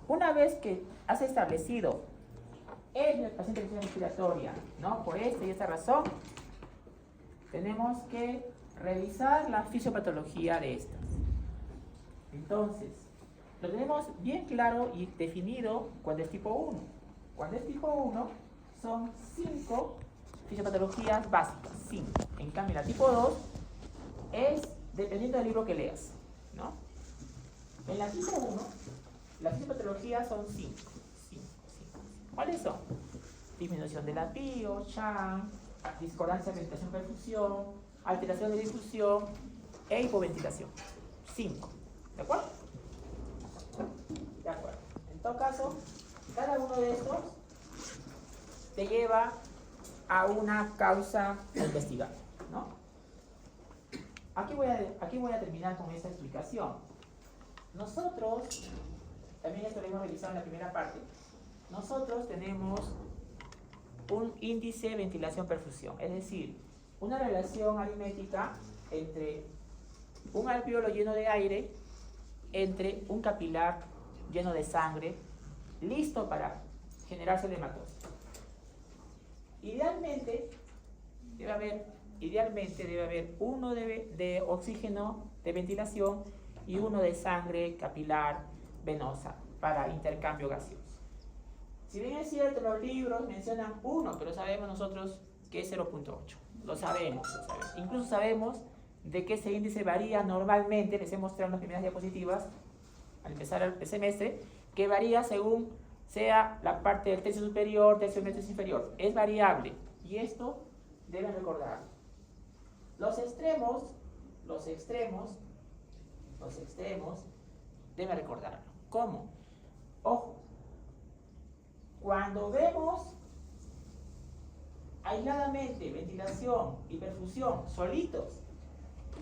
una vez que has establecido el paciente de insuficiencia respiratoria, ¿no? Por esta y esta razón, tenemos que revisar la fisiopatología de estas. Entonces, lo tenemos bien claro y definido cuando es tipo 1. Cuando es tipo 1, son 5 fisiopatologías básicas, 5. En cambio, la tipo 2 es dependiendo del libro que leas, ¿no? En la tipo 1, las fisiopatologías son 5. ¿Cuáles son? Disminución de latido, Chang, discordancia de ventilación-perfusión, alteración de difusión e hipoventilación. 5. ¿De acuerdo? De acuerdo. En todo caso, cada uno de estos te lleva a una causa a investigar, ¿no? Aquí voy a terminar con esta explicación. Nosotros, también esto lo hemos revisado en la primera parte, nosotros tenemos un índice ventilación-perfusión, es decir, una relación aritmética entre un alveolo lleno de aire, entre un capilar lleno de sangre, listo para generarse el hematosis. Idealmente debe haber uno de oxígeno de ventilación y uno de sangre capilar venosa para intercambio gaseoso. Si bien es cierto, los libros mencionan 1, pero sabemos nosotros que es 0.8. Lo sabemos. Incluso sabemos de que ese índice varía normalmente, les he mostrado en las primeras diapositivas, al empezar el semestre, que varía según sea la parte del tercio superior, tercio medio inferior. Es variable. Y esto deben recordarlo. Los extremos, deben recordarlo. ¿Cómo? Ojo. Cuando vemos aisladamente ventilación y perfusión solitos,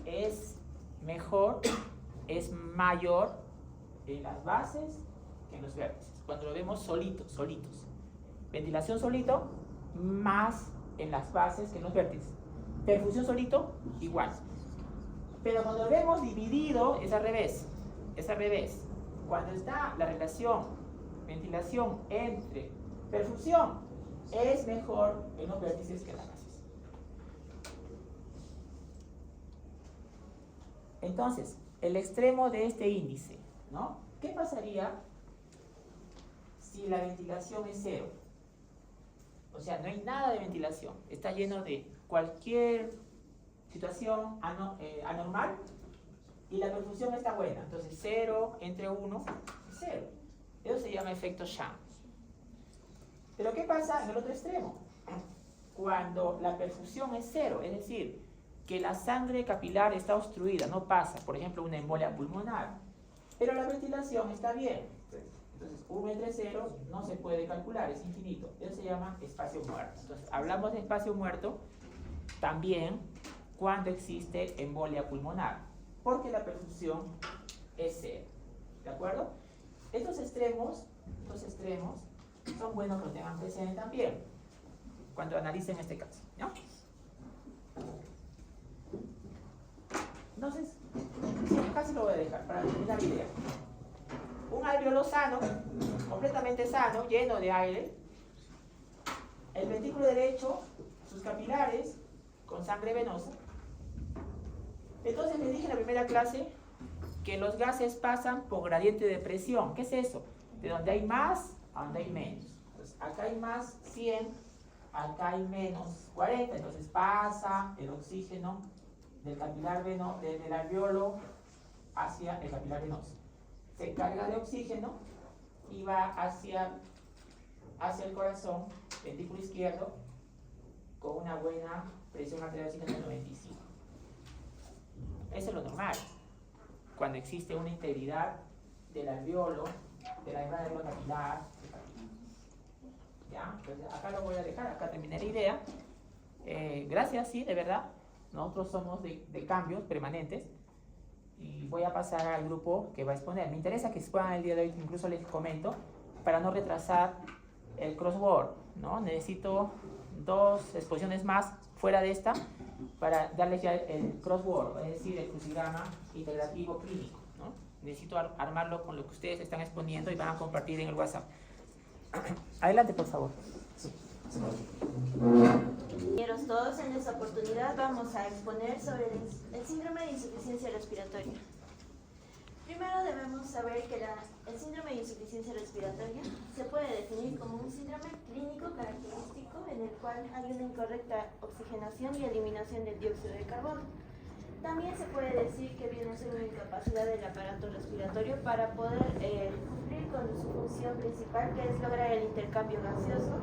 es mejor, es mayor en las bases que en los vértices. Cuando lo vemos solitos. Ventilación solito, más en las bases que en los vértices. Perfusión solito, igual. Pero cuando lo vemos dividido, es al revés. Cuando está la relación ventilación entre perfusión, es mejor en los vértices que en las bases. Entonces, el extremo de este índice, ¿no? ¿Qué pasaría si la ventilación es 0? O sea, no hay nada de ventilación, está lleno de cualquier situación anormal y la perfusión está buena. Entonces 0 entre 1 es 0. Eso se llama efecto Chang. Pero ¿qué pasa en el otro extremo? Cuando la perfusión es 0, es decir, que la sangre capilar está obstruida, no pasa, por ejemplo, una embolia pulmonar, pero la ventilación está bien. Entonces 1 entre 0 no se puede calcular, es infinito. Eso se llama espacio muerto. Entonces hablamos de espacio muerto también cuando existe embolia pulmonar, porque la perfusión es 0. ¿De acuerdo? Estos extremos son buenos que lo tengan presente también cuando analicen este caso, ¿no? Entonces, sí, casi lo voy a dejar para terminar la idea. Un alveolo sano, completamente sano, lleno de aire. El ventrículo derecho, sus capilares con sangre venosa. Entonces les dije en la primera clase que los gases pasan por gradiente de presión. ¿Qué es eso? De donde hay más a donde hay menos. Entonces, acá hay más 100, acá hay menos 40. Entonces pasa el oxígeno del capilar venoso, del alveolo hacia el capilar venoso. Se carga de oxígeno y va hacia el corazón, ventrículo izquierdo, con una buena presión arterial de 95. Eso es lo normal. Cuando existe una integridad del alveolo, de la membrana alveolar capilar. ¿Ya? Entonces acá lo voy a dejar, acá terminé la idea. Gracias, sí, de verdad. Nosotros somos de cambios permanentes. Y voy a pasar al grupo que va a exponer. Me interesa que expongan el día de hoy, incluso les comento, para no retrasar el crossword, ¿no? Necesito 2 exposiciones más fuera de esta para darles ya el crossword, es decir, el crucigrama integrativo clínico, ¿no? necesito armarlo con lo que ustedes están exponiendo y van a compartir en el WhatsApp. Adelante, por favor. Compañeros, todos, en esta oportunidad vamos a exponer sobre el síndrome de insuficiencia respiratoria. Primero debemos saber que el síndrome de insuficiencia respiratoria se puede definir como un síndrome clínico característico en el cual hay una incorrecta oxigenación y eliminación del dióxido de carbono. También se puede decir que viene a ser una incapacidad del aparato respiratorio para poder cumplir con su función principal, que es lograr el intercambio gaseoso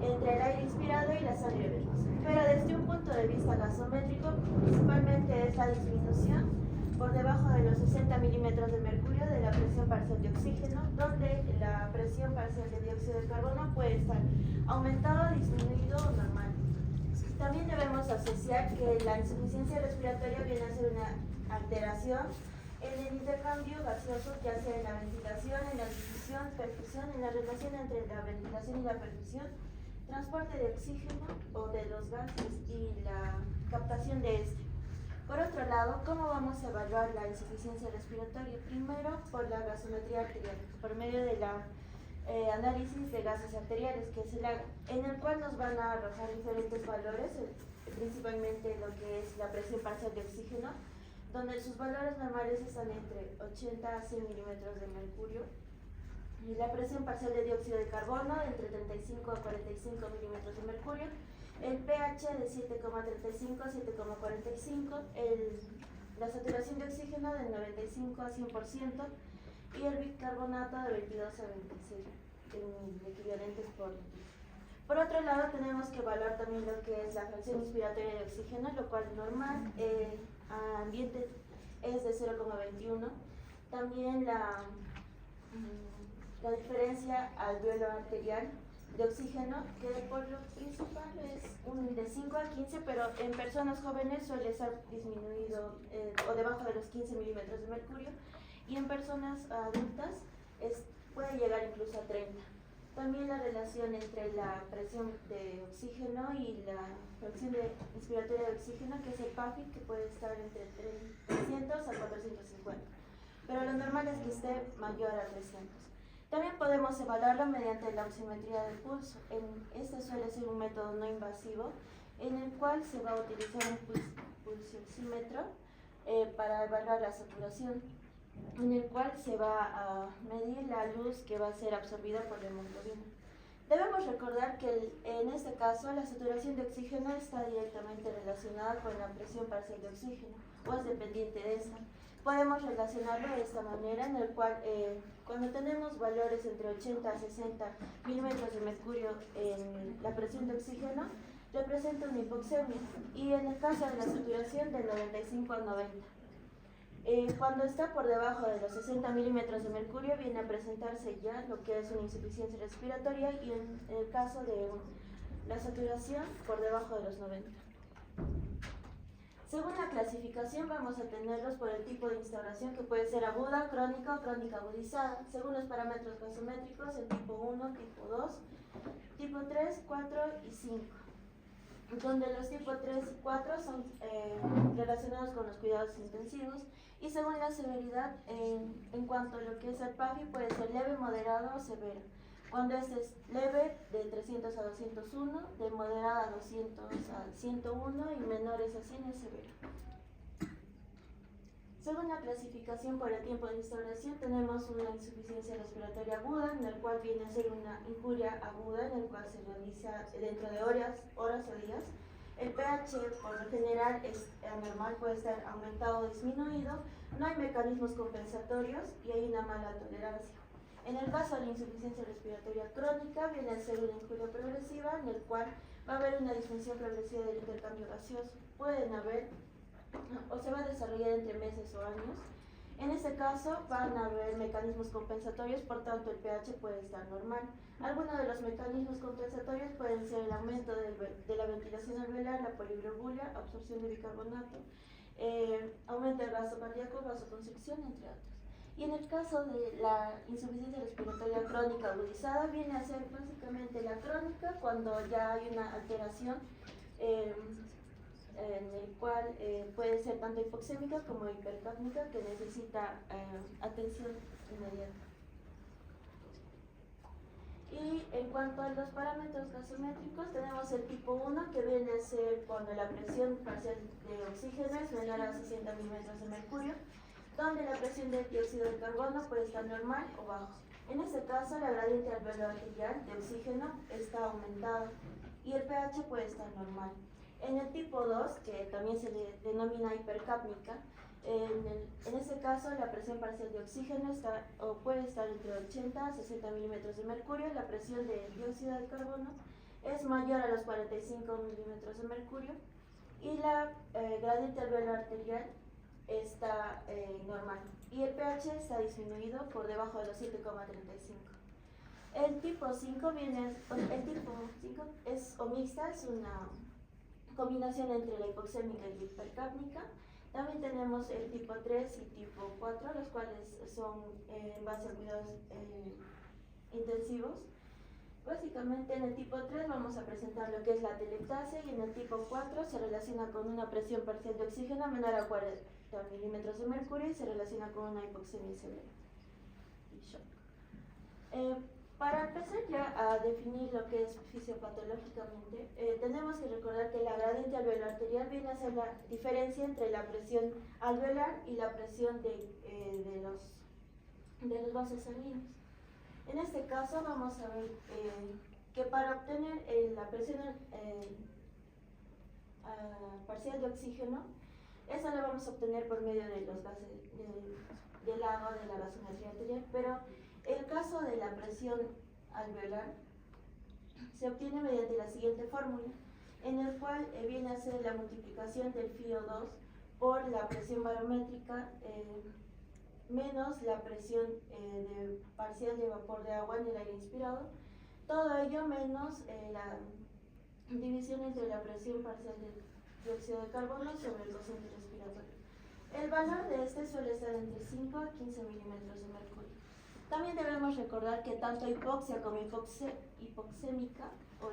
entre el aire inspirado y la sangre venosa. Pero desde un punto de vista gasométrico, principalmente es la disminución por debajo de los 60 milímetros de mercurio de la presión parcial de oxígeno, donde la presión parcial de dióxido de carbono puede estar aumentado, disminuido o normal. También debemos asociar que la insuficiencia respiratoria viene a ser una alteración en el intercambio gaseoso, ya sea en la ventilación, en la difusión, perfusión, en la relación entre la ventilación y la perfusión, transporte de oxígeno o de los gases y la captación de este. Por otro lado, ¿cómo vamos a evaluar la insuficiencia respiratoria? Primero, por la gasometría arterial, por medio de la análisis de gases arteriales, que es el AGA, en el cual nos van a arrojar diferentes valores, principalmente lo que es la presión parcial de oxígeno, donde sus valores normales están entre 80 a 100 milímetros de mercurio, y la presión parcial de dióxido de carbono de entre 35 a 45 milímetros de mercurio, el pH de 7,35 a 7,45, la saturación de oxígeno del 95 a 100%, y el bicarbonato de 22 a 26 equivalentes por litro. Por otro lado, tenemos que evaluar también lo que es la fracción inspiratoria de oxígeno, lo cual normal a ambiente es de 0,21. También la diferencia al duelo arterial de oxígeno, que por lo principal es de 5 a 15, pero en personas jóvenes suele estar disminuido o debajo de los 15 milímetros de mercurio, y en personas adultas puede llegar incluso a 30. También la relación entre la presión de oxígeno y la fracción inspiratoria de oxígeno, que es el PAFI, que puede estar entre 300 a 450. Pero lo normal es que esté mayor a 300. También podemos evaluarlo mediante la oximetría del pulso. Este suele ser un método no invasivo en el cual se va a utilizar un pulsioxímetro para evaluar la saturación, en el cual se va a medir la luz que va a ser absorbida por la hemoglobina. Debemos recordar que en este caso la saturación de oxígeno está directamente relacionada con la presión parcial de oxígeno, o es dependiente de esta. Podemos relacionarlo de esta manera, en el cual cuando tenemos valores entre 80 a 60 milímetros de mercurio en la presión de oxígeno, representa una hipoxemia, y en el caso de la saturación del 95 al 90. Cuando está por debajo de los 60 milímetros de mercurio viene a presentarse ya lo que es una insuficiencia respiratoria, y en el caso de la saturación por debajo de los 90. Según la clasificación vamos a tenerlos por el tipo de instauración, que puede ser aguda, crónica o crónica agudizada, según los parámetros gasométricos, el tipo 1, tipo 2, tipo 3, 4 y 5. Donde los tipos 3 y 4 son relacionados con los cuidados intensivos, y según la severidad, en cuanto a lo que es el PAFI, puede ser leve, moderado o severo. Cuando este es leve, de 300 a 201, de moderada a 200 a 101 y menores a 100 es severo. Según la clasificación por el tiempo de instauración, tenemos una insuficiencia respiratoria aguda, en el cual viene a ser una injuria aguda, en el cual se realiza dentro de horas o días. El pH por lo general es anormal, puede estar aumentado o disminuido, no hay mecanismos compensatorios y hay una mala tolerancia. En el caso de la insuficiencia respiratoria crónica, viene a ser una injuria progresiva, en el cual va a haber una disfunción progresiva del intercambio gaseoso. Pueden haber o se va a desarrollar entre meses o años. En este caso van a haber mecanismos compensatorios, por tanto el pH puede estar normal. Algunos de los mecanismos compensatorios pueden ser el aumento de la ventilación alveolar, la poliglobula, absorción de bicarbonato, aumento del gasto cardíaco, vasoconstricción, entre otros. Y en el caso de la insuficiencia respiratoria crónica agudizada, viene a ser básicamente la crónica cuando ya hay una alteración en el cual puede ser tanto hipoxémica como hipercápnica, que necesita atención inmediata. Y en cuanto a los parámetros gasométricos, tenemos el tipo 1, que viene a ser cuando la presión parcial de oxígeno es menor a 60 milímetros de mercurio, donde la presión de dióxido de carbono puede estar normal o bajo. En este caso, la gradiente alveolar arterial de oxígeno está aumentada y el pH puede estar normal. En el tipo 2, que también se le denomina hipercápnica, en este caso la presión parcial de oxígeno puede estar entre 80 a 60 milímetros de mercurio, la presión de dióxido de carbono es mayor a los 45 milímetros de mercurio y la gradiente alveolar arterial está normal y el pH está disminuido por debajo de los 7,35. El tipo 5 es o mixta, es una combinación entre la hipoxémica y la hipercápnica. También tenemos el tipo 3 y tipo 4, los cuales son en base a cuidados intensivos. Básicamente en el tipo 3 vamos a presentar lo que es la atelectasia y en el tipo 4 se relaciona con una presión parcial de oxígeno menor a 40 milímetros de mercurio y se relaciona con una hipoxemia severa y shock. Para empezar ya a definir lo que es fisiopatológicamente, tenemos que recordar que la gradiente alveolar arterial viene a ser la diferencia entre la presión alveolar y la presión de los vasos sanguíneos. En este caso vamos a ver que para obtener la presión parcial de oxígeno, esa la vamos a obtener por medio de los gases del agua, de la gasometría arterial, pero el caso de la presión alveolar se obtiene mediante la siguiente fórmula, en el cual viene a ser la multiplicación del FiO2 por la presión barométrica menos la presión parcial de vapor de agua en el aire inspirado, todo ello menos la división entre la presión parcial de dióxido de carbono sobre el cociente respiratorio. El valor de este suele estar entre 5 a 15 milímetros de mercurio. También debemos recordar que tanto hipoxia como hipoxémica o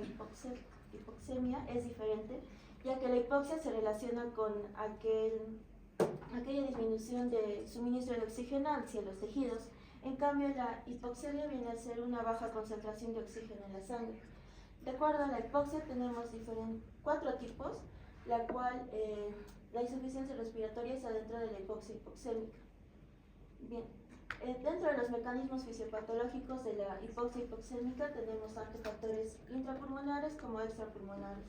hipoxemia es diferente, ya que la hipoxia se relaciona con aquella disminución de suministro de oxígeno hacia los tejidos. En cambio, la hipoxemia viene a ser una baja concentración de oxígeno en la sangre. De acuerdo a la hipoxia tenemos 4 tipos, la cual la insuficiencia respiratoria está dentro de la hipoxia hipoxémica. Bien, dentro de los mecanismos fisiopatológicos de la hipoxia hipoxémica tenemos tanto factores intrapulmonares como extrapulmonares.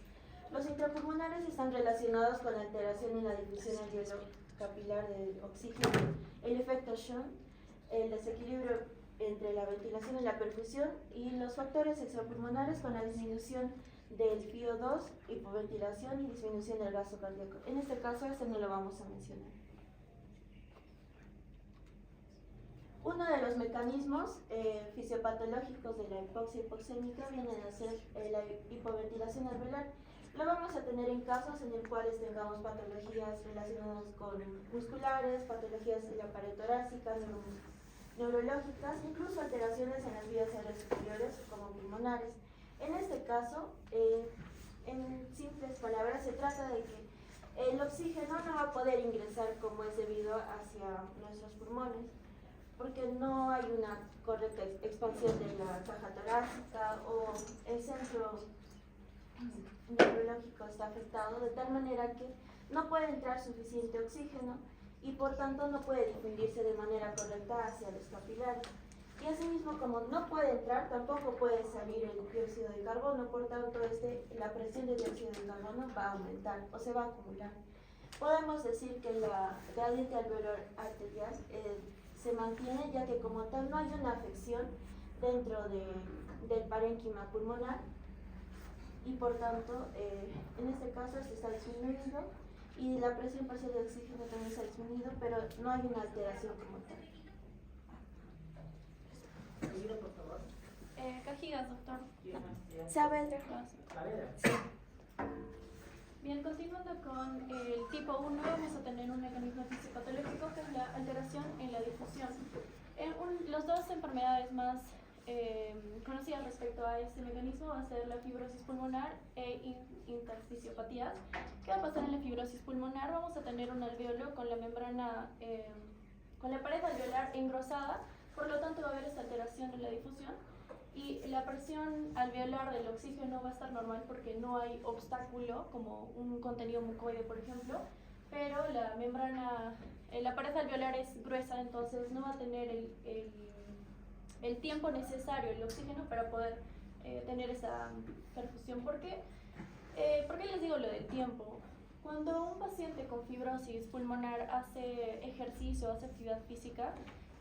Los intrapulmonares están relacionados con la alteración en la difusión al hielo capilar del oxígeno, el efecto Schoen, el desequilibrio entre la ventilación y la perfusión, y los factores extrapulmonares con la disminución del FiO2, hipoventilación y disminución del gasto cardíaco. En este caso, no lo vamos a mencionar. Uno de los mecanismos fisiopatológicos de la hipoxia hipoxémica viene a ser la hipoventilación alveolar. Lo vamos a tener en casos en los cuales tengamos patologías relacionadas con musculares, patologías de la pared torácica, neurológicas, incluso alteraciones en las vías aéreas superiores como pulmonares. En este caso, en simples palabras, se trata de que el oxígeno no va a poder ingresar como es debido hacia nuestros pulmones, porque no hay una correcta expansión de la caja torácica o el centro neurológico está afectado, de tal manera que no puede entrar suficiente oxígeno y por tanto no puede difundirse de manera correcta hacia los capilares. Y asimismo, como no puede entrar, tampoco puede salir el dióxido de carbono, por tanto la presión de dióxido de carbono va a aumentar o se va a acumular. Podemos decir que la gradiente alveolar arterial se mantiene, ya que como tal no hay una afección dentro del parénquima pulmonar y por tanto en este caso se está disminuyendo y la presión parcial de oxígeno también se ha disminuido, pero no hay una alteración como tal. Por favor. Cajigas, doctor. Saavedra. Sí. Bien, continuando con el tipo 1, vamos a tener un mecanismo fisiopatológico que es la alteración en la difusión. Las dos enfermedades más conocidas respecto a este mecanismo va a ser la fibrosis pulmonar e intersticiopatías. ¿Qué va a pasar en la fibrosis pulmonar? Vamos a tener un alveolo con la membrana, con la pared alveolar engrosada, por lo tanto va a haber esta alteración en la difusión y la presión alveolar del oxígeno va a estar normal porque no hay obstáculo como un contenido mucoide, por ejemplo, pero la membrana, la pared alveolar es gruesa, entonces no va a tener el tiempo necesario, el oxígeno, para poder tener esa perfusión. ¿Por qué les digo lo del tiempo? Cuando un paciente con fibrosis pulmonar hace ejercicio, hace actividad física,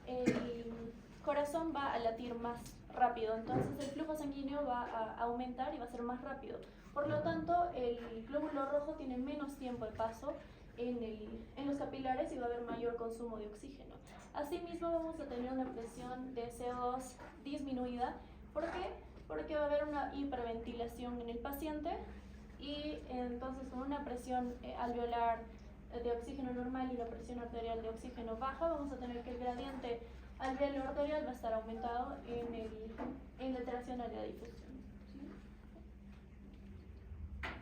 el corazón va a latir más rápido, entonces el flujo sanguíneo va a aumentar y va a ser más rápido. Por lo tanto, el glóbulo rojo tiene menos tiempo de paso en los capilares y va a haber mayor consumo de oxígeno. Asimismo, vamos a tener una presión de CO2 disminuida. ¿Por qué? Porque va a haber una hiperventilación en el paciente y entonces con una presión alveolar de oxígeno normal y una presión arterial de oxígeno baja, vamos a tener que el gradiente alveolo arterial va a estar aumentado en la alteración de la difusión. ¿Sí?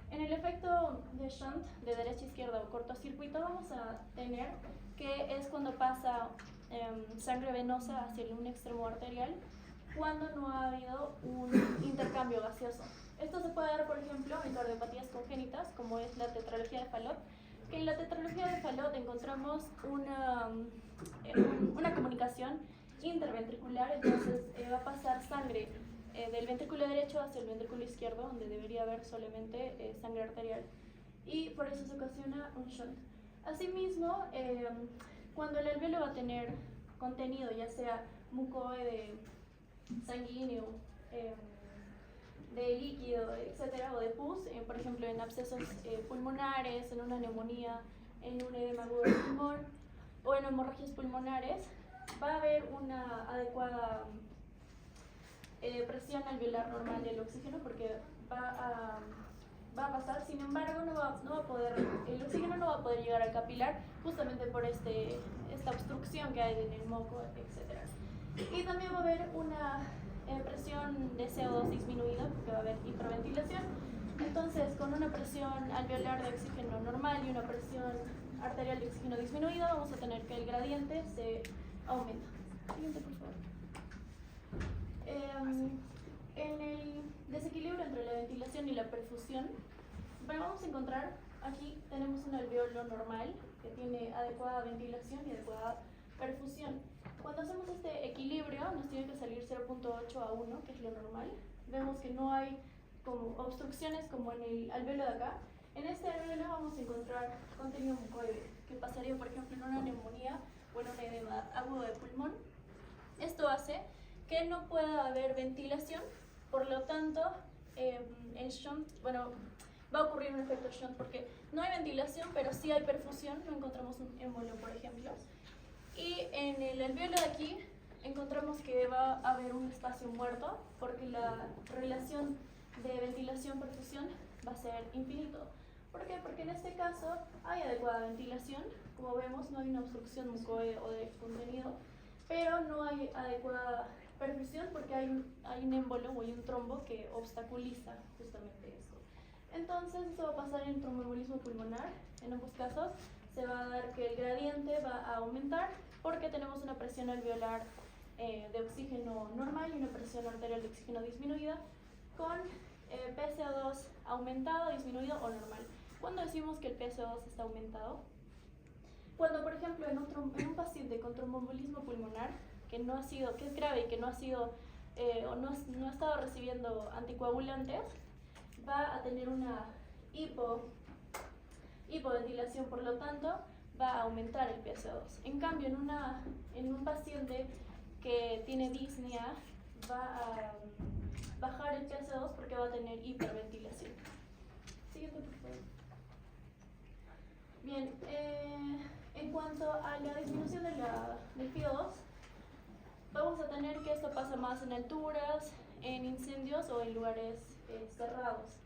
En el efecto de shunt de derecha a izquierda o cortocircuito vamos a tener que es cuando pasa sangre venosa hacia un extremo arterial cuando no ha habido un intercambio gaseoso. Esto se puede dar, por ejemplo, en cardiopatías congénitas, como es la tetralogía de Fallot, que en la tetralogía de Fallot encontramos una comunicación interventricular, entonces va a pasar sangre del ventrículo derecho hacia el ventrículo izquierdo, donde debería haber solamente sangre arterial, y por eso se ocasiona un shunt. Asimismo, cuando el alveolo va a tener contenido, ya sea mucoide, sanguíneo, de líquido, etcétera, o de pus, por ejemplo en abscesos pulmonares, en una neumonía, en un edema agudo del pulmón o en hemorragias pulmonares, va a haber una adecuada presión alveolar normal del oxígeno porque va a pasar. Sin embargo, el oxígeno no va a poder llegar al capilar justamente por esta obstrucción que hay en el moco, etc. Y también va a haber una presión de CO2 disminuida porque va a haber hiperventilación. Entonces, con una presión alveolar de oxígeno normal y una presión arterial de oxígeno disminuida, vamos a tener que el gradiente se aumenta. Siguiente, por favor. En el desequilibrio entre la ventilación y la perfusión, vamos a encontrar, aquí tenemos un alveolo normal que tiene adecuada ventilación y adecuada perfusión. Cuando hacemos este equilibrio nos tiene que salir 0.8 a 1, que es lo normal. Vemos que no hay como obstrucciones como en el alveolo de acá. En este alveolo vamos a encontrar contenido mucoide, que pasaría por ejemplo en una neumonía o en un edema agudo de pulmón. Esto hace que no pueda haber ventilación, por lo tanto el shunt, va a ocurrir un efecto shunt porque no hay ventilación, pero sí hay perfusión, no encontramos un émbolo, por ejemplo. Y en el alveolo de aquí encontramos que va a haber un espacio muerto porque la relación de ventilación-perfusión va a ser infinito. ¿Por qué? Porque en este caso hay adecuada ventilación, como vemos no hay una obstrucción mucoide o de contenido, pero no hay adecuada perfusión porque hay un émbolo o hay un trombo que obstaculiza justamente esto. Entonces esto va a pasar en tromboembolismo pulmonar. En ambos casos se va a dar que el gradiente va a aumentar porque tenemos una presión alveolar de oxígeno normal y una presión arterial de oxígeno disminuida con PCO2 aumentado, disminuido o normal. ¿Cuándo decimos que el PCO2 está aumentado? Cuando, por ejemplo, en un paciente con tromboembolismo pulmonar que es grave y que no ha sido o no ha estado recibiendo anticoagulantes, va a tener una hipoventilación, por lo tanto va a aumentar el PCO2. En cambio, en un paciente que tiene disnea, va a bajar el PCO2 porque va a tener hiperventilación. Siguiente, por favor. Bien, en cuanto a la disminución del PO2, vamos a tener que esto pasa más en alturas, en incendios o en lugares cerrados.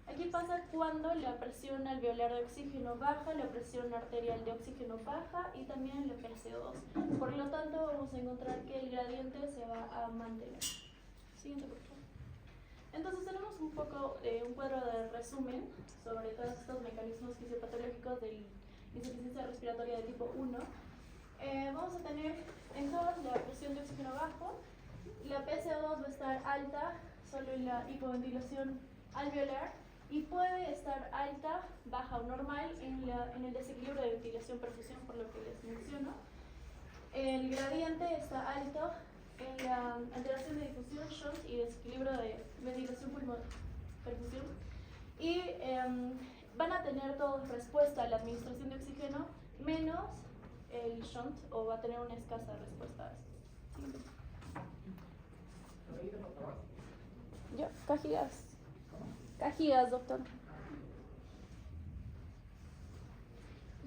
Aquí pasa cuando la presión alveolar de oxígeno baja, la presión arterial de oxígeno baja y también el PCO2. Por lo tanto, vamos a encontrar que el gradiente se va a mantener. Siguiente, por favor. Entonces tenemos un poco un cuadro de resumen sobre todos estos mecanismos fisiopatológicos de insuficiencia respiratoria de tipo 1. Vamos a tener en todos la presión de oxígeno bajo, la PCO2 va a estar alta solo en la hipoventilación alveolar y puede estar alta, baja o normal en el desequilibrio de ventilación-perfusión, por lo que les menciono. El gradiente está alto en la alteración de difusión, shunt y desequilibrio de ventilación-perfusión. Y van a tener todos respuesta a la administración de oxígeno, menos el shunt, o va a tener una escasa respuesta a esto. Ya, Cajigas. Cajigas, doctor.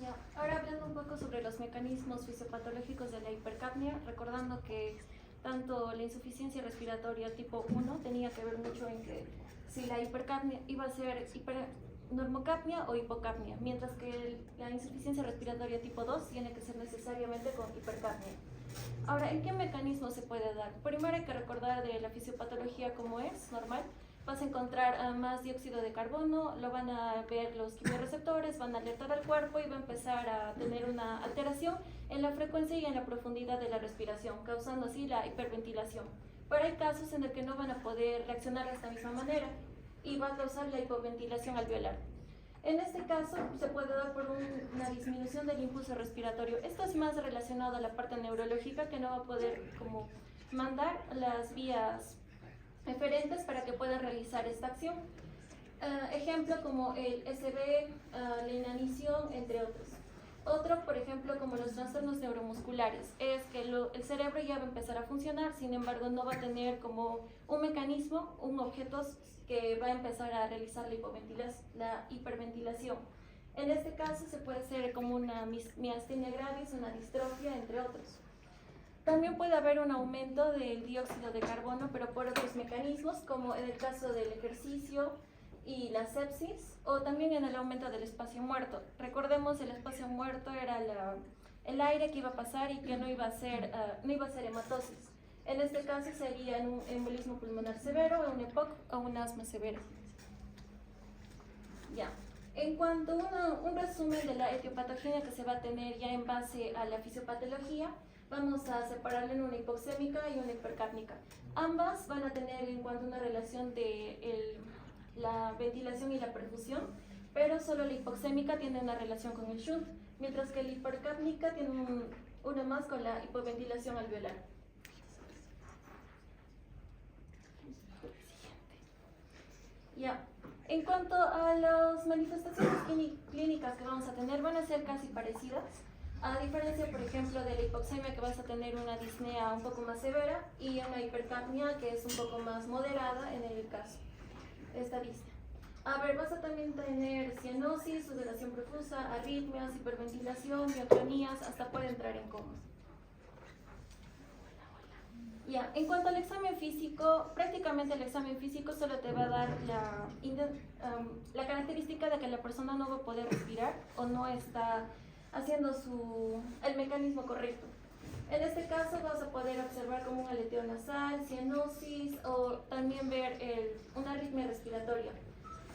Ya, ahora hablando un poco sobre los mecanismos fisiopatológicos de la hipercapnia, recordando que tanto la insuficiencia respiratoria tipo 1 tenía que ver mucho en que si la hipercapnia iba a ser normocapnia o hipocapnia, mientras que la insuficiencia respiratoria tipo 2 tiene que ser necesariamente con hipercapnia. Ahora, ¿en qué mecanismo se puede dar? Primero hay que recordar de la fisiopatología como es, normal. Vas a encontrar más dióxido de carbono, lo van a ver los quimioreceptores, van a alertar al cuerpo y va a empezar a tener una alteración en la frecuencia y en la profundidad de la respiración, causando así la hiperventilación. Pero hay casos en los que no van a poder reaccionar de esta misma manera y va a causar la hipoventilación alveolar. En este caso se puede dar por una disminución del impulso respiratorio. Esto es más relacionado a la parte neurológica, que no va a poder como mandar las vías eferentes para que puedan realizar esta acción. Ejemplo como el SB, la inanición, entre otros. Otro, por ejemplo, como los trastornos neuromusculares, es que el cerebro ya va a empezar a funcionar, sin embargo no va a tener como un mecanismo, un objeto que va a empezar a realizar la hiperventilación. En este caso se puede ser como una miastenia gravis, una distrofia, entre otros. También puede haber un aumento del dióxido de carbono, pero por otros mecanismos, como en el caso del ejercicio y la sepsis, o también en el aumento del espacio muerto. Recordemos, el espacio muerto era el aire que iba a pasar y que no iba a ser hematosis. En este caso sería un embolismo pulmonar severo, un EPOC o un asma severo. Ya. En cuanto a un resumen de la etiopatogenia que se va a tener ya en base a la fisiopatología, vamos a separarla en una hipoxémica y una hipercápnica. Ambas van a tener en cuanto a una relación de la ventilación y la perfusión, pero solo la hipoxémica tiene una relación con el shunt, mientras que la hipercápnica tiene una más con la hipoventilación alveolar. Ya. En cuanto a las manifestaciones clínicas que vamos a tener, van a ser casi parecidas, a diferencia, por ejemplo, de la hipoxemia, que vas a tener una disnea un poco más severa, y una hipercapnia que es un poco más moderada en el caso de esta disnea. A ver, vas a también tener cianosis, sudoración profusa, arritmias, hiperventilación, miotonías, hasta puede entrar en coma. Ya, en cuanto al examen físico, prácticamente el examen físico solo te va a dar la característica de que la persona no va a poder respirar o no está haciendo el mecanismo correcto. En este caso vas a poder observar como un aleteo nasal, cianosis o también ver una arritmia respiratoria.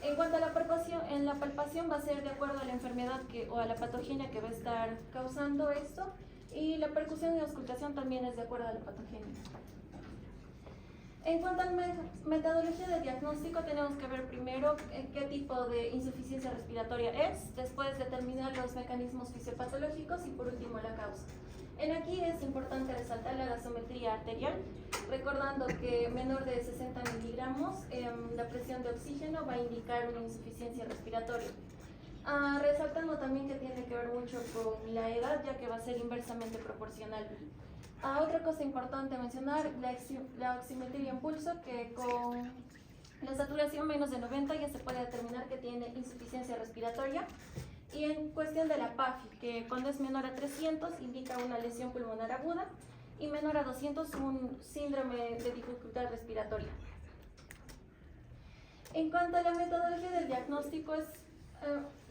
En cuanto a la palpación va a ser de acuerdo a la enfermedad o a la patogenia que va a estar causando esto, y la percusión y auscultación también es de acuerdo a la patogenia. En cuanto a la metodología de diagnóstico, tenemos que ver primero qué tipo de insuficiencia respiratoria es, después determinar los mecanismos fisiopatológicos y por último la causa. Aquí es importante resaltar la gasometría arterial, recordando que menor de 60 miligramos la presión de oxígeno va a indicar una insuficiencia respiratoria. Resaltando también que tiene que ver mucho con la edad, ya que va a ser inversamente proporcional. Otra cosa importante mencionar, la oximetría en pulso, que con la saturación menos de 90 ya se puede determinar que tiene insuficiencia respiratoria. Y en cuestión de la PAFI, que cuando es menor a 300 indica una lesión pulmonar aguda y menor a 200 un síndrome de dificultad respiratoria. En cuanto a la metodología del diagnóstico, es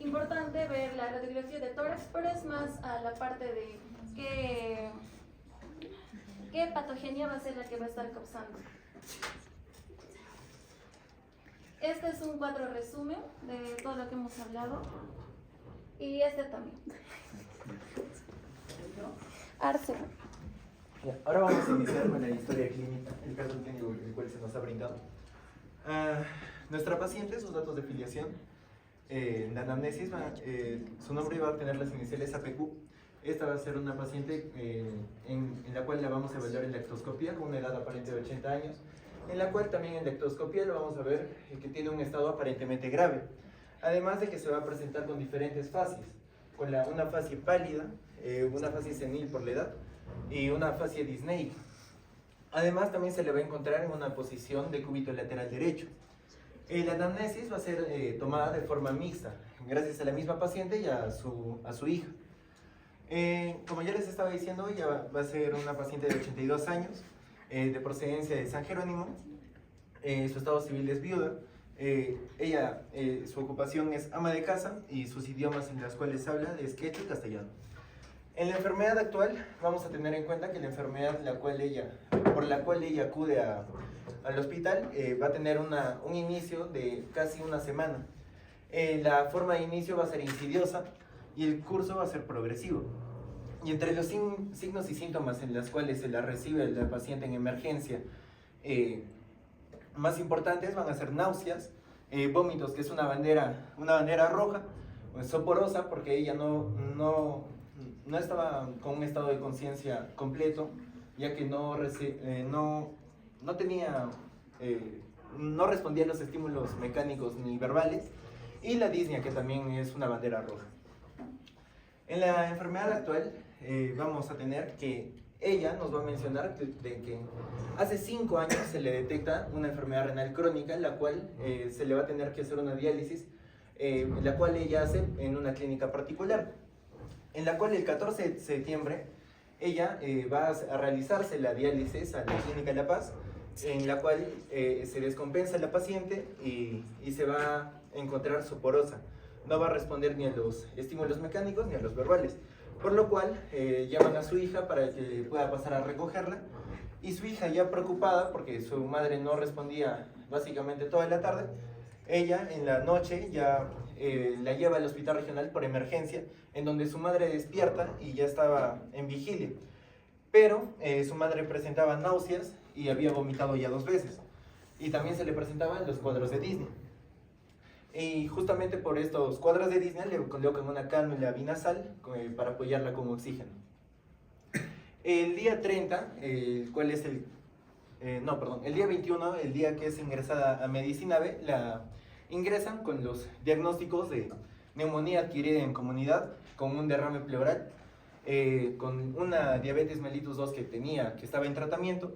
importante ver la radiografía de tórax, pero es más a la parte de qué patogenia va a ser la que va a estar causando. Este es un cuadro resumen de todo lo que hemos hablado. Y este también. Arce. Ahora vamos a iniciar con la historia clínica, el caso clínico el cual se nos ha brindado. Nuestra paciente, sus datos de filiación, la anamnesis, su nombre va a tener las iniciales APQ. Esta va a ser una paciente en la cual la vamos a evaluar en lactoscopía con una edad aparente de 80 años, en la cual también en lactoscopía lo vamos a ver que tiene un estado aparentemente grave. Además de que se va a presentar con diferentes fases, con una fase pálida, una fase senil por la edad y una fase disneica. Además también se le va a encontrar en una posición de cúbito lateral derecho. La anamnesis va a ser tomada de forma mixta, gracias a la misma paciente y a su hija. Como ya les estaba diciendo, ella va a ser una paciente de 82 años, de procedencia de San Jerónimo. Su estado civil es viuda. Su ocupación es ama de casa y sus idiomas en los cuales habla es quechua y castellano. En la enfermedad actual vamos a tener en cuenta que la enfermedad por la cual ella acude al hospital va a tener un inicio de casi una semana. La forma de inicio va a ser insidiosa y el curso va a ser progresivo. Y entre los signos y síntomas en los cuales se la recibe la paciente en emergencia más importantes van a ser náuseas, vómitos, que es una bandera roja, soporosa, porque ella no estaba con un estado de conciencia completo, ya que no respondía a los estímulos mecánicos ni verbales, y la disnea, que también es una bandera roja. En la enfermedad actual vamos a tener que ella nos va a mencionar de que hace 5 años se le detecta una enfermedad renal crónica, en la cual se le va a tener que hacer una diálisis, la cual ella hace en una clínica particular, en la cual el 14 de septiembre ella va a realizarse la diálisis a la Clínica La Paz, en la cual se descompensa la paciente y se va a encontrar soporosa. No va a responder ni a los estímulos mecánicos ni a los verbales, por lo cual llaman a su hija para que pueda pasar a recogerla, y su hija, ya preocupada porque su madre no respondía básicamente toda la tarde, ella en la noche ya la lleva al hospital regional por emergencia, en donde su madre despierta y ya estaba en vigilia, pero su madre presentaba náuseas y había vomitado ya 2 veces, y también se le presentaban los cuadros de Disney. Y justamente por estos cuadros de Disney le colocan una cánula binasal para apoyarla con oxígeno. El día 30, el día 21, el día que es ingresada a Medicina B, la ingresan con los diagnósticos de neumonía adquirida en comunidad, con un derrame pleural, con una diabetes mellitus 2 que estaba en tratamiento,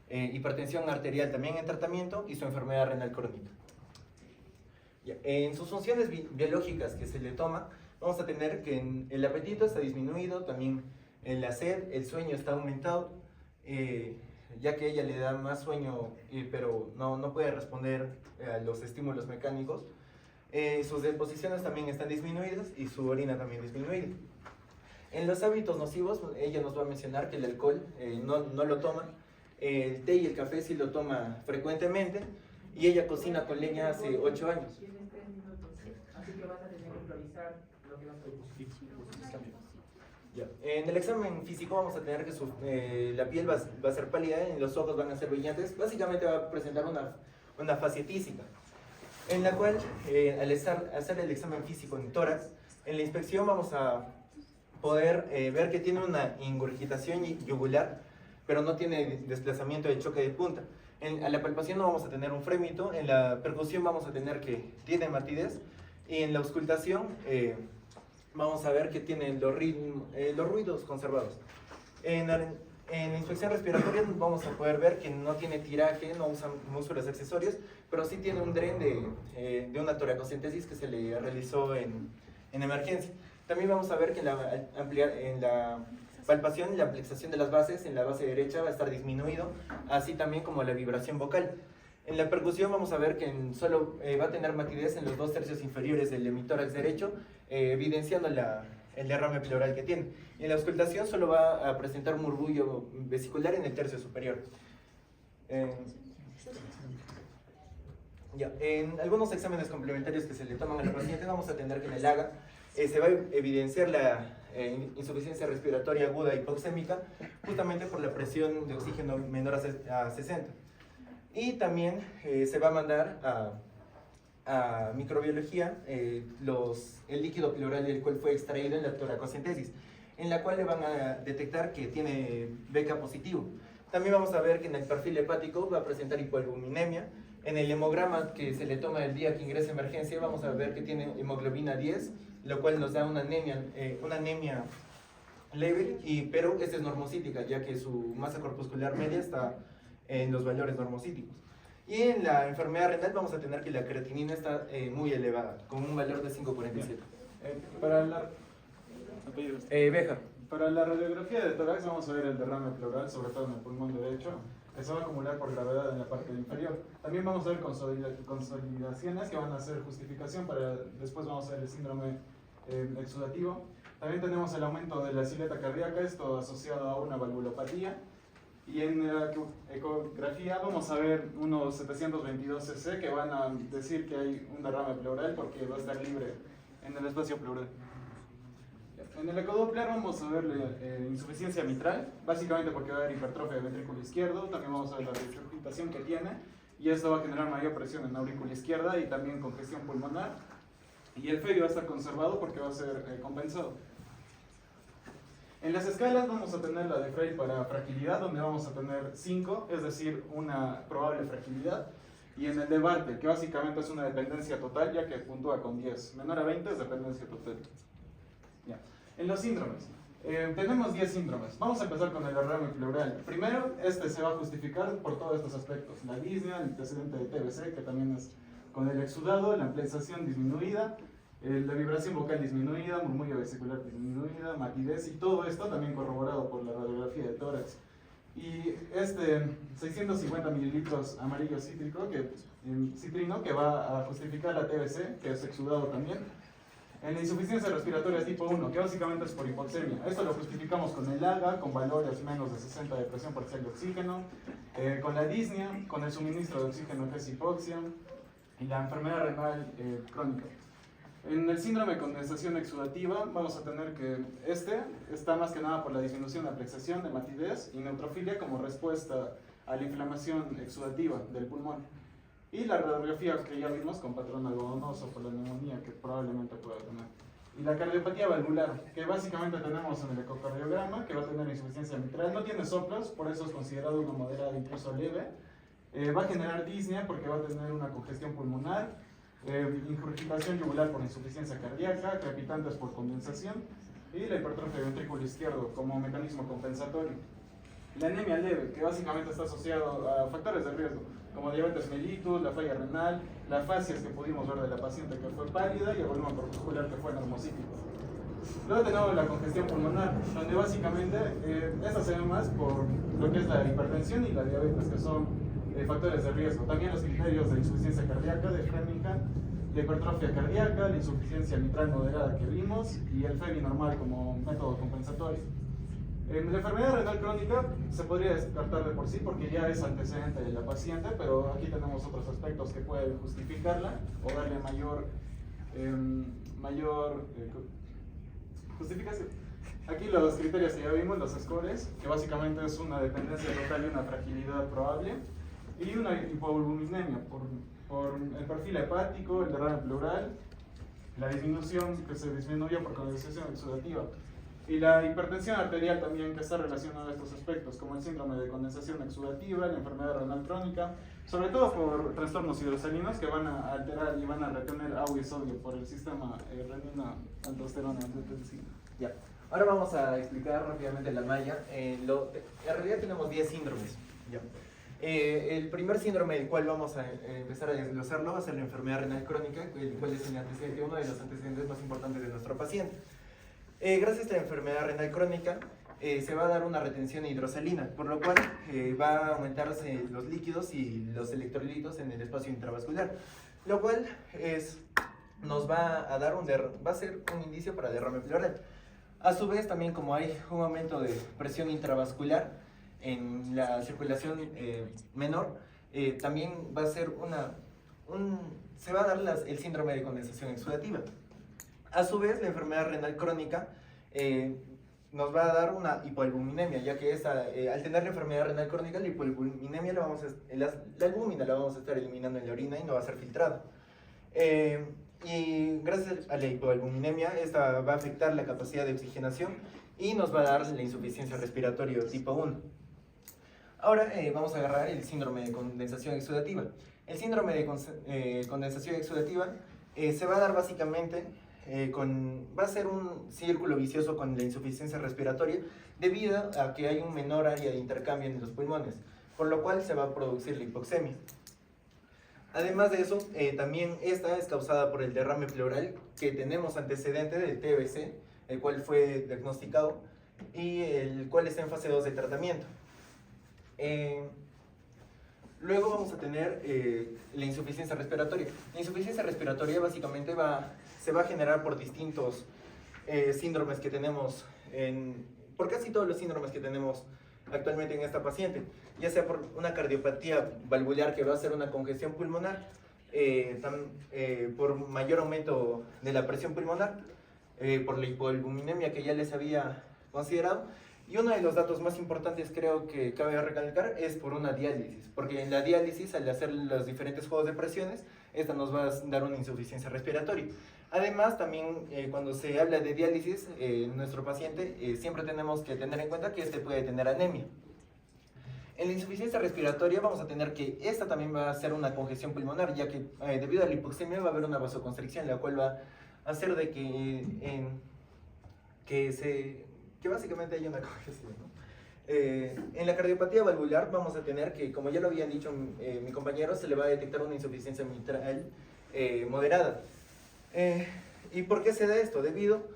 hipertensión arterial también en tratamiento, y su enfermedad renal crónica. En sus funciones biológicas que se le toma, vamos a tener que el apetito está disminuido, también la sed, el sueño está aumentado, ya que ella le da más sueño, pero no puede responder a los estímulos mecánicos. Sus deposiciones también están disminuidas y su orina también disminuida. En los hábitos nocivos, ella nos va a mencionar que el alcohol no lo toma, el té y el café sí lo toma frecuentemente, y ella cocina con leña hace 8 años. Tienes 3 minutos, así que vas a tener que priorizar lo que vas a decir. Ya. En el examen físico vamos a tener que la piel va a ser pálida, en los ojos van a ser brillantes, básicamente va a presentar una fascia tísica, en la cual al hacer el examen físico en tórax, en la inspección vamos a poder ver que tiene una ingurgitación yugular, pero no tiene desplazamiento de choque de punta. A la palpación no vamos a tener un frémito, en la percusión vamos a tener que tiene matidez, y en la auscultación vamos a ver que tiene los ruidos conservados. En la inspección respiratoria vamos a poder ver que no tiene tiraje, no usa músculos accesorios, pero sí tiene un dren de una toracocentesis que se le realizó en emergencia. También vamos a ver que en la palpación, la amplexación de las bases en la base derecha va a estar disminuido, así también como la vibración vocal. En la percusión vamos a ver que solo va a tener matidez en los 2/3 inferiores del hemitórax derecho, evidenciando el derrame pleural que tiene. En la auscultación solo va a presentar un murmullo vesicular en el tercio superior. Ya, en algunos exámenes complementarios que se le toman al paciente vamos a tener que en el AGA se va a evidenciar la insuficiencia respiratoria aguda hipoxémica justamente por la presión de oxígeno menor a 60. Y también se va a mandar a microbiología el líquido pleural del cual fue extraído en la toracocentesis, en la cual le van a detectar que tiene BK positivo. También vamos a ver que en el perfil hepático va a presentar hipoalbuminemia. En el hemograma que se le toma el día que ingresa a emergencia vamos a ver que tiene hemoglobina 10, lo cual nos da una anemia leve, pero esta es normocítica, ya que su masa corpuscular media está en los valores normocíticos. Y en la enfermedad renal vamos a tener que la creatinina está muy elevada, con un valor de 5,47. Beja. Para la radiografía de tórax vamos a ver el derrame pleural, sobre todo en el pulmón derecho. Eso va a acumular por gravedad en la parte inferior. También vamos a ver consolidaciones que van a ser justificación para después vamos a ver el síndrome exudativo. También tenemos el aumento de la sileta cardíaca, esto asociado a una valvulopatía. Y en la ecografía vamos a ver unos 722 cc que van a decir que hay un derrame pleural porque va a estar libre en el espacio pleural. En el ecodoppler vamos a ver insuficiencia mitral, básicamente porque va a haber hipertrofia del ventrículo izquierdo. También vamos a ver la regurgitación que tiene y esto va a generar mayor presión en la aurícula izquierda y también congestión pulmonar. Y el FEBI va a estar conservado porque va a ser compensado. En las escalas vamos a tener la de Frey para fragilidad, donde vamos a tener 5, es decir, una probable fragilidad. Y en el de Bartel, que básicamente es una dependencia total, ya que puntúa con 10. Menor a 20 es dependencia total. Ya. En los síndromes, tenemos 10 síndromes. Vamos a empezar con el derrame pleural. Primero, este se va a justificar por todos estos aspectos. La disnea, el antecedente de TBC, que también es con el exudado, la ampliación disminuida, la vibración vocal disminuida, murmullo vesicular disminuida, matidez, y todo esto también corroborado por la radiografía de tórax. Y 650 mililitros amarillo citrino, que va a justificar la TBC, que es exudado también. En la insuficiencia respiratoria tipo 1, que básicamente es por hipoxemia. Esto lo justificamos con el AGA, con valores menos de 60 de presión parcial de oxígeno, con la disnea, con el suministro de oxígeno que es hipoxia, y la enfermedad renal crónica. En el síndrome de condensación exudativa vamos a tener que está más que nada por la disminución de aplexación, de matidez y neutrofilia como respuesta a la inflamación exudativa del pulmón. Y la radiografía que ya vimos con patrón algodonoso por la neumonía que probablemente pueda tener. Y la cardiopatía valvular, que básicamente tenemos en el ecocardiograma, que va a tener insuficiencia mitral, no tiene soplos, por eso es considerado una moderada incluso leve. Va a generar disnea porque va a tener una congestión pulmonar, ingurgitación yugular por insuficiencia cardíaca, crepitantes por condensación y la hipertrofia del ventrículo izquierdo como mecanismo compensatorio. La anemia leve, que básicamente está asociado a factores de riesgo, como diabetes mellitus, la falla renal, las fascias que pudimos ver de la paciente que fue pálida y el volumen corpuscular que fue normocítico. Luego tenemos la congestión pulmonar, donde básicamente esta se ve más por lo que es la hipertensión y la diabetes, que son factores de riesgo. También los criterios de insuficiencia cardíaca de Framingham, la hipertrofia cardíaca, la insuficiencia mitral moderada que vimos y el FEBI normal como método compensatorio. La enfermedad renal crónica se podría descartar de por sí porque ya es antecedente de la paciente, pero aquí tenemos otros aspectos que pueden justificarla o darle mayor justificación. Aquí los criterios que ya vimos, los scores, que básicamente es una dependencia total y una fragilidad probable, y una hipoalbuminemia por el perfil hepático, el derrame pleural, la disminución que se disminuyó por condensación exudativa, y la hipertensión arterial también, que está relacionada a estos aspectos, como el síndrome de condensación exudativa, la enfermedad renal crónica, sobre todo por trastornos hidrosalinos que van a alterar y van a retener agua y sodio por el sistema renina-aldosterona-angiotensina. Ya. Ahora vamos a explicar rápidamente la malla. En realidad tenemos 10 síndromes. Ya. El primer síndrome del cual vamos a empezar a desglosarlo va a ser la enfermedad renal crónica, el cual es el antecedente, uno de los antecedentes más importantes de nuestro paciente. Gracias a esta enfermedad renal crónica se va a dar una retención hidrosalina, por lo cual va a aumentarse los líquidos y los electrolitos en el espacio intravascular, lo cual nos va a dar va a ser un indicio para derrame pleural. A su vez, también como hay un aumento de presión intravascular en la circulación menor, también va a ser se va a dar el síndrome de condensación exudativa. A su vez, la enfermedad renal crónica nos va a dar una hipoalbuminemia, ya que al tener la enfermedad renal crónica, la hipoalbuminemia la albúmina la vamos a estar eliminando en la orina y no va a ser filtrada. Y gracias a la hipoalbuminemia, esta va a afectar la capacidad de oxigenación y nos va a dar la insuficiencia respiratoria tipo 1. Ahora vamos a agarrar el síndrome de condensación exudativa. El síndrome de condensación exudativa se va a dar básicamente va a ser un círculo vicioso con la insuficiencia respiratoria debido a que hay un menor área de intercambio en los pulmones, por lo cual se va a producir la hipoxemia. Además de eso, también esta es causada por el derrame pleural que tenemos antecedente del TBC, el cual fue diagnosticado y el cual está en fase 2 de tratamiento. Luego vamos a tener la insuficiencia respiratoria. La insuficiencia respiratoria básicamente se va a generar por distintos síndromes que tenemos, por casi todos los síndromes que tenemos actualmente en esta paciente, ya sea por una cardiopatía valvular que va a ser una congestión pulmonar, por mayor aumento de la presión pulmonar, por la hipoalbuminemia que ya les había considerado. Y uno de los datos más importantes creo que cabe recalcar es por una diálisis, porque en la diálisis al hacer los diferentes juegos de presiones, esta nos va a dar una insuficiencia respiratoria. Además también cuando se habla de diálisis, nuestro paciente siempre tenemos que tener en cuenta que este puede tener anemia. En la insuficiencia respiratoria vamos a tener que esta también va a ser una congestión pulmonar, ya que debido a la hipoxemia va a haber una vasoconstricción, la cual va a hacer de que básicamente haya una congestión, ¿no? En la cardiopatía valvular vamos a tener que, como ya lo habían dicho mi compañero, se le va a detectar una insuficiencia mitral moderada. ¿Y por qué se da esto? Debido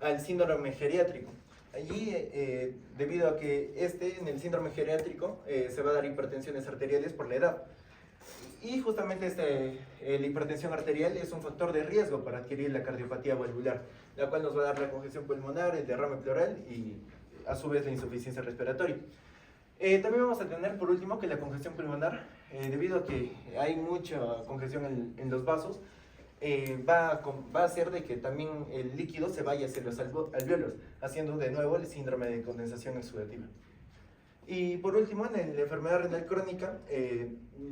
al síndrome geriátrico. Allí, debido a que en el síndrome geriátrico se va a dar hipertensiones arteriales por la edad. Y justamente la hipertensión arterial es un factor de riesgo para adquirir la cardiopatía valvular, la cual nos va a dar la congestión pulmonar, el derrame pleural y a su vez la insuficiencia respiratoria. También vamos a tener por último que la congestión pulmonar, debido a que hay mucha congestión en los vasos, va a hacer de que también el líquido se vaya hacia los alvéolos, haciendo de nuevo el síndrome de condensación exudativa. Y por último, en la enfermedad renal crónica,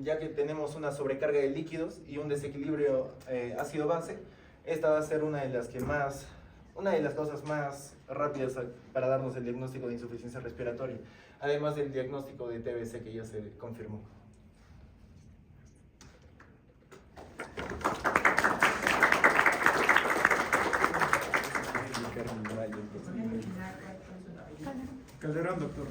ya que tenemos una sobrecarga de líquidos y un desequilibrio ácido-base, esta va a ser una de las causas más rápidas para darnos el diagnóstico de insuficiencia respiratoria, además del diagnóstico de TBC que ya se confirmó. Calderón, doctor.